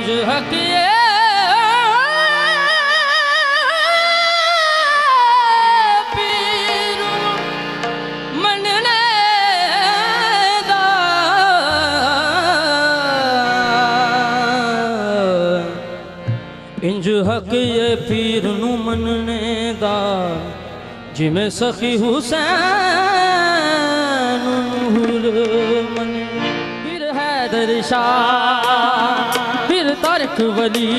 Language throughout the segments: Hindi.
इंज हकिए पीर मनने दा इंज हकिए पीर नू मनने दा जिमें सखी हुसैन मने फिर हैदर शाह फिर तारक वली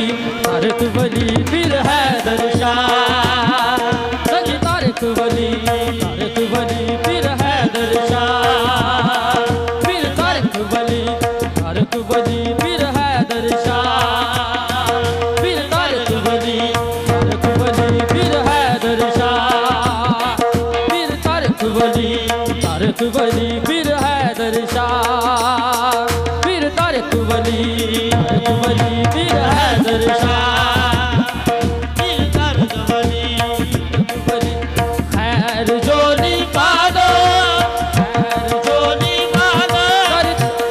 फिर हैदर शाह सखी तारक वली फिर हैदर शाह फिर तारक वली फिर हैदर शाह फिर तारक वली फिर हैदर शाह फिर तारक वली फिर हैदर शाह फिर तारक वली फिर हैदर शाह फिर तारक वली खैर जोली पादो खैर जोली पादो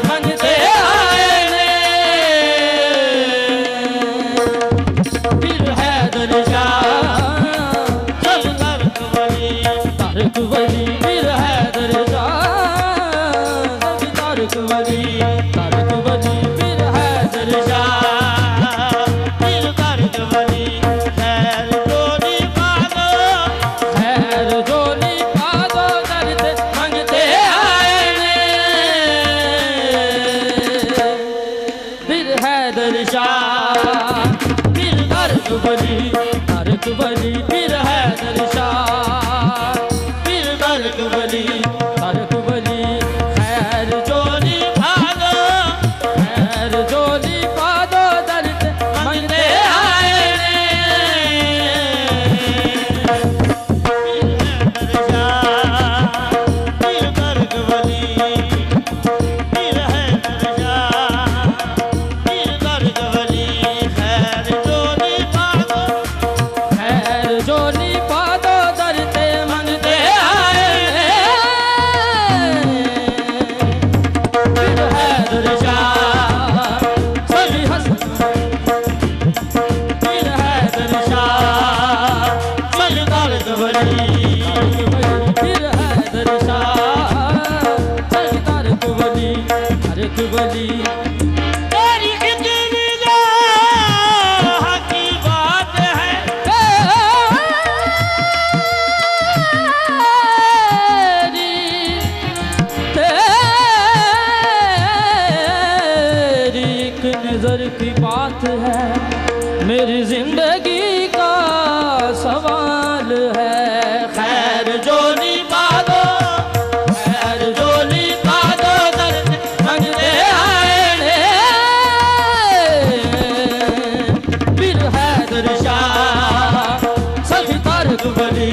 मंगते आए ने फिर हैदर शाह चल तारक वली फिर हैदर तारक वली फिर हैदर शाह फिर तारक वली खैर जोली पादो दर्द मंगते आए ने फिर हैदर शाह फिर तारक वली फिर हैदर शाह फिर तारक वली खैर जोली पादो दर्द मंगते आए ने फिर तारक वली फिर हैदर शाह फिर तारक वली खैर जोली पादो दर्द मंगते आए ने फिर हैदर शाह सभी हंस फिर हैदर शाह फिर तारक वली फिर हैदर शाह फिर तारक वली तेरी इतनी निगाह की बात है तेरी एक नजर की बात है मेरी जिंदगी का सवाल है खैर जोली पादो दर्द मंगते आए ने फिर हैदर शाह सखी तारक वली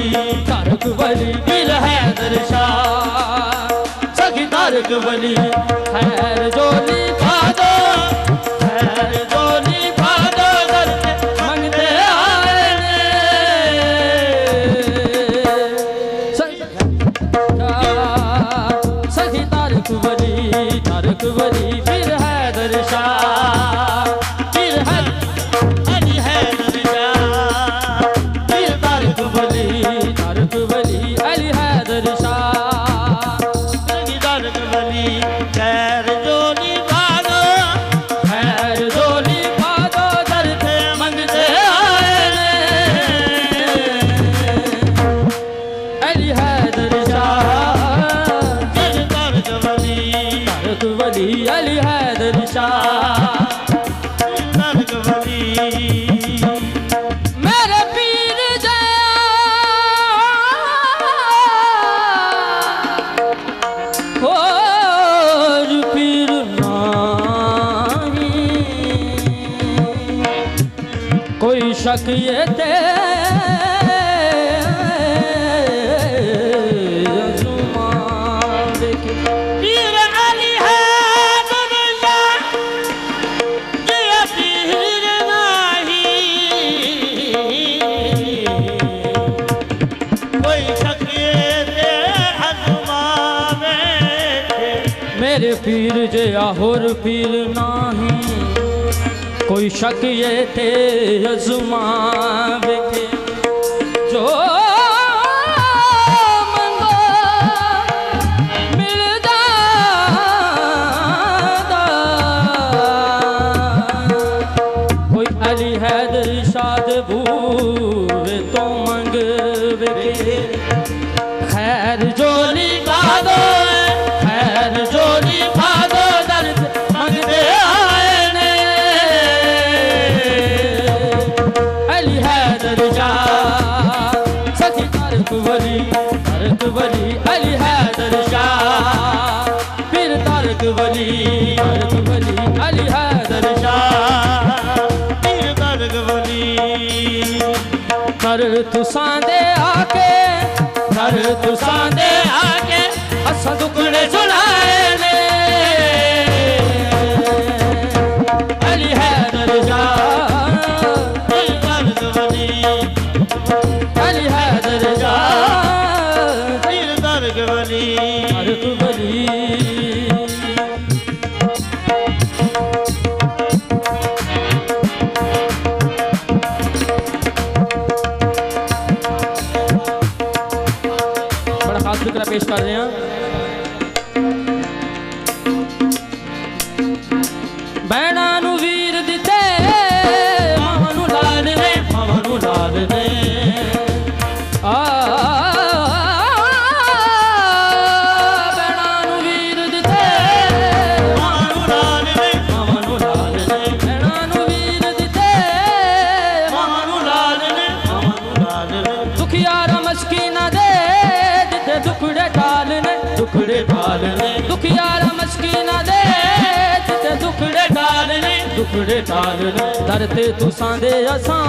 फिर हैदर शाह सखी तारक वली खैर जोली पादो दर्द मंगते आए ने सखी तारक वली फिर हैदर शाह फिर अली हैदर शाह फिर तारक वली अली हैदर शाह सखी तारक वली खैर जोली पादो दर्द मंगते आए ने अली हैदर शाह फिर तारक वली अली हैदर शाह तारक वली मेरे पीर जया और पीर नाही कोई शक ये पीर अली हैदर शाह जिया पीर नाही कोई शके दे हनुमा में मेरे पीर जया होर पीर नाही कोई शक ये थे अज़मावे के जो मंगो मिल जाता। कोई अली हैदर शाद भूवे तो मंगवे के खैर जोली भादो खैर जोली भादो दर्द मंगते आए ने अली हैदर शाह सखी तारक वली अली हैदर शाह फिर तारक वली अली हैदर शाह पीर तारक वली कर तुसां दे आके असां दुखड़े सुनाए ने अली हैदर शाह पीर तारक वली अली हैदर शाह पीर तारक वली तारक वली। फिक्रा पेश कर रहे हैं बैना नू वीर दिते मामू लाल ने बैना नू वीर दिते मामू लाल ने बैना नू वीर दिते मामू लाल ने दुखियारा मस्कीना दे दुखड़े डालने दुखियारा मस्कीना दे दुखड़े डालने दरते तुसां दे असां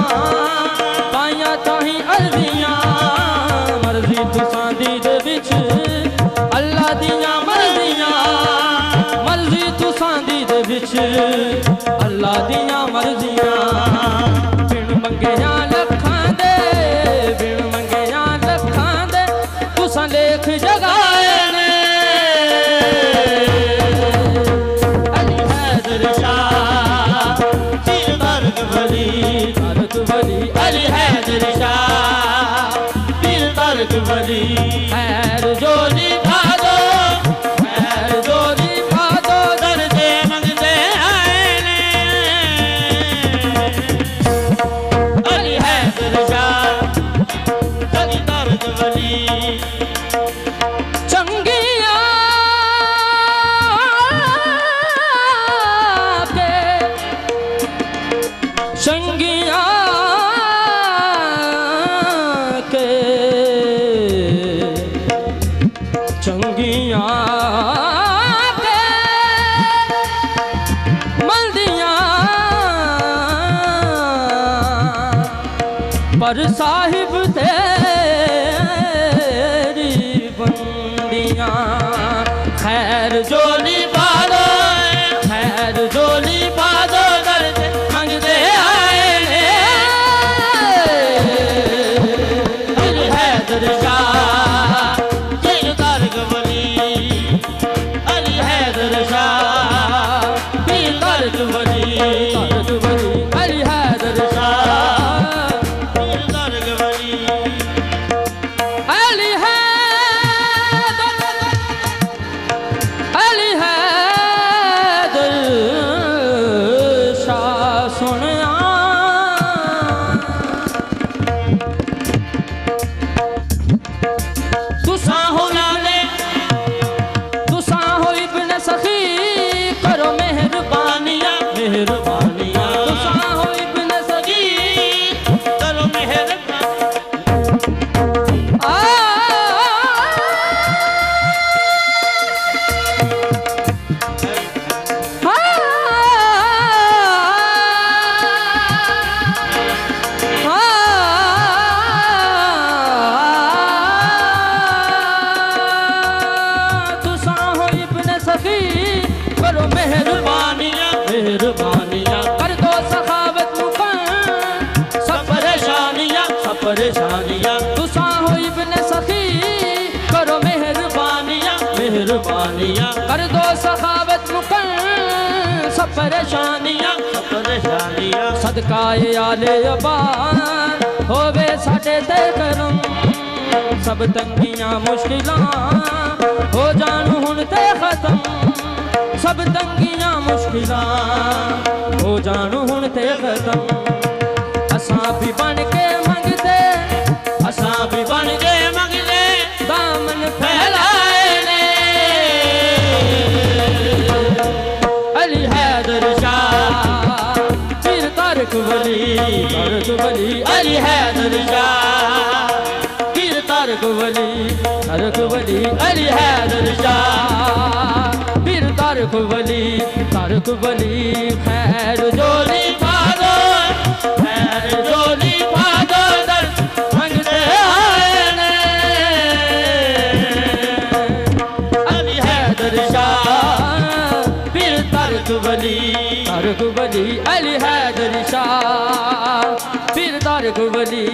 पाइयां ताहीं अर्जियां मर्जी तुसां दी दे विच अल्लाह दियां मर्जी तुसां दी दे विच अल्लाह दियां मर्जियां बिन मंगिया लखां दे तुसां लेख जगाए ने अली हैदर शाह पीर तारक वली अली हैदर शाह पीर तारक वली खैर जोली भादो दर्दे मंगते आए ने अली हैदर शाह पीर तारक वली चंगिया के मल्दिया पर साहिब तेरी बंदियां खैर जोली बादो दर्द मंगते आए ने अली हैदर शाह पीर तारक वली अली हैदर शाह पीर तारक वली अली हैदर शाह पीर तारक वली अली हैदर शाह सुनिया तुसां हो इब्न सखी करो मेहरबानियां तुसां हो इब्न सखी करो मेहरबानी मेहरबानियां कर दो सखावत मुकन सब परेशानियां तुसां हो इब्न सखी करो मेहरबानियां कर दो सखावत मुकन सब परेशानियां परेशानियां सदकाए आले अबार होवे साडे ते करम सब तंगियां मुश्किलां हो जान हुण ते खत्म सब तंगियां मुश्किलां हो जान हुण ते खत्म असां भी बन के मंगते असां भी बन के मंगते दामन फैलाए ने अली हैदर शाह फिर तारक वली अली हैदर शाह फिर तारक वली अली हैदर शाह फिर तारक वली खैर जोली पादो खैर जोली पादो दर मंगते आए ने अली हैदर शाह फिर तारक वली अली हैदर शाह फिर तारक वली